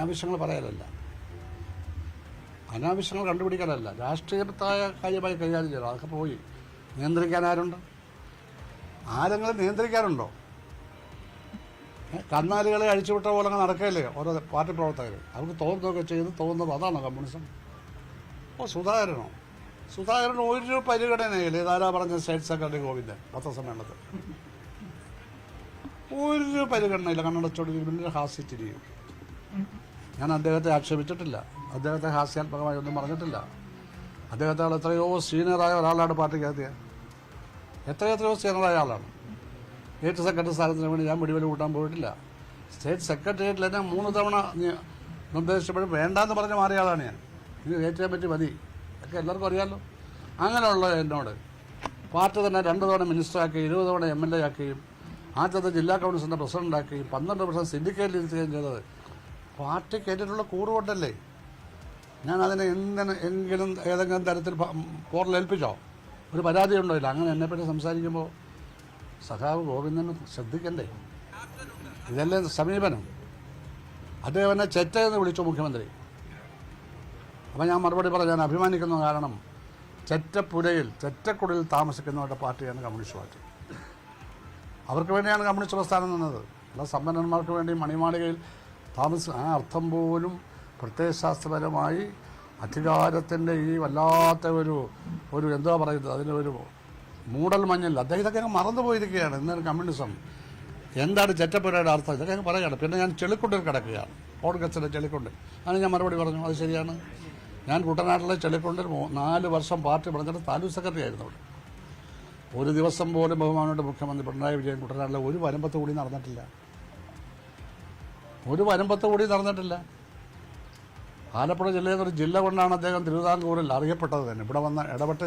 അനാവശ്യങ്ങൾ പറയലല്ല, അനാവശ്യങ്ങൾ കണ്ടുപിടിക്കാനല്ല, രാഷ്ട്രീയത്തായ കാര്യമായി കൈകാര്യം ചെയ്യണം. അതൊക്കെ പോയി നിയന്ത്രിക്കാൻ ആരുണ്ട്? ആരെങ്കിലും നിയന്ത്രിക്കാനുണ്ടോ? കന്നാലികളെ അഴിച്ചുവിട്ട പോലെ നടക്കുകയല്ലേ ഓരോ പാർട്ടി പ്രവർത്തകർ. അവർക്ക് തോന്നുന്നതൊക്കെ ചെയ്ത് തോന്നുന്നത് അതാണോ കമ്മ്യൂണിസം? സുധാകരൻ ഒരു പരിഗണനയില്ല. ഇതാരാ പറഞ്ഞ സ്റ്റേറ്റ് സെക്രട്ടറി ഗോവിന്ദൻ പത്രസമ്മേളനത്തിൽ ഒരു പരിഗണനയില്ല. കണ്ണടച്ചോടി വലിയ ഹാസ്യത്തിരിയും. ഞാൻ അദ്ദേഹത്തെ ആക്ഷേപിച്ചിട്ടില്ല, അദ്ദേഹത്തെ ഹാസ്യാത്മകമായി ഒന്നും പറഞ്ഞിട്ടില്ല. അദ്ദേഹത്തെ എത്രയോ സീനിയറായ ഒരാളാണ് പാർട്ടിക്കകത്ത്, എത്രയോ സീനിയറായ ആളാണ്. സ്റ്റേറ്റ് സെക്രട്ടറി സ്ഥാനത്തിന് വേണ്ടി ഞാൻ വെടിവെല് കൂട്ടാൻ പോയിട്ടില്ല. സ്റ്റേറ്റ് സെക്രട്ടേറിയറ്റിൽ തന്നെ 3 തവണ നിർദ്ദേശിച്ചപ്പോഴും വേണ്ടാന്ന് പറഞ്ഞ് മാറിയ ആളാണ് ഞാൻ. ഇത് കയറ്റാൻ പറ്റി മതി ഒക്കെ എല്ലാവർക്കും അറിയാമല്ലോ. അങ്ങനെയുള്ള എന്നോട് പാർട്ടി തന്നെ 2 തവണ മിനിസ്റ്ററാക്കി, 20 തവണ MLA ആക്കുകയും ആദ്യത്തെ ജില്ലാ കൗൺസിലിൻ്റെ പ്രസിഡൻ്റാക്കുകയും 12% സിൻഡിക്കേറ്റിൽ ഇരുത്തുകയും ചെയ്തത് പാർട്ടി കേട്ടിട്ടുള്ള കൂറുകൊണ്ടല്ലേ. ഞാൻ അതിനെ എങ്കിലും ഏതെങ്കിലും തരത്തിൽ പോറലേൽപ്പിച്ചോ? ഒരു പരാതി ഉണ്ടോ? ഇല്ല. അങ്ങനെ എന്നെപ്പറ്റി സംസാരിക്കുമ്പോൾ സഖാവ് ഗോവിന്ദൻ ശ്രദ്ധിക്കണ്ടേ? ഇതല്ലേ സമീപനം? അദ്ദേഹം എന്നെ ചെറ്റയെന്ന് വിളിച്ചു മുഖ്യമന്ത്രി. അപ്പം ഞാൻ മറുപടി പറഞ്ഞു, ഞാൻ അഭിമാനിക്കുന്ന കാരണം ചെറ്റക്കുടിയിൽ താമസിക്കുന്നവരുടെ പാർട്ടിയാണ് കമ്മ്യൂണിസ്റ്റ് പാർട്ടി. അവർക്ക് വേണ്ടിയാണ് കമ്മ്യൂണിസ്റ്റ് പ്രസ്ഥാനം നിന്നത്. അല്ല സമ്പന്നന്മാർക്ക് വേണ്ടി മണിമാളികയിൽ ആ അർത്ഥം പോലും പ്രത്യയശാസ്ത്രപരമായി അധികാരത്തിൻ്റെ ഈ വല്ലാത്ത ഒരു എന്താ പറയുന്നത്, അതിനൊരു മൂടൽ മഞ്ഞില്ല. അദ്ദേഹം ഇതൊക്കെ മറന്നുപോയിരിക്കുകയാണ്. ഇന്നൊരു കമ്മ്യൂണിസം എന്താണ് ചെറ്റപ്പുരയുടെ അർത്ഥം ഇതൊക്കെ പറയുകയാണ്. പിന്നെ ഞാൻ ചെളിക്കുണ്ടിൽ കിടക്കുകയാണ്, പോഡ്കാസ്റ്റിലെ ചെളിക്കുണ്ട്. അതിന് ഞാൻ മറുപടി പറഞ്ഞു, അത് ശരിയാണ്. ഞാൻ കുട്ടനാട്ടിലെ ചെളിക്കുണ്ടിൽ 4 വർഷം പാർട്ടി പറഞ്ഞിട്ട് താലൂക്ക് സെക്രട്ടറി ആയിരുന്നു അവിടെ. ഒരു ദിവസം പോലും ബഹുമാനോട് മുഖ്യമന്ത്രി പിണറായി വിജയൻ കുട്ടനാട്ടിലെ ഒരു വരമ്പത്ത് കൂടി നടന്നിട്ടില്ല. ആലപ്പുഴ ജില്ലയിൽ ഒരു ജില്ല കൊണ്ടാണ് അദ്ദേഹം തിരുവിതാംകൂറിൽ അറിയപ്പെട്ടത് തന്നെ. ഇവിടെ വന്ന് ഇടപെട്ട്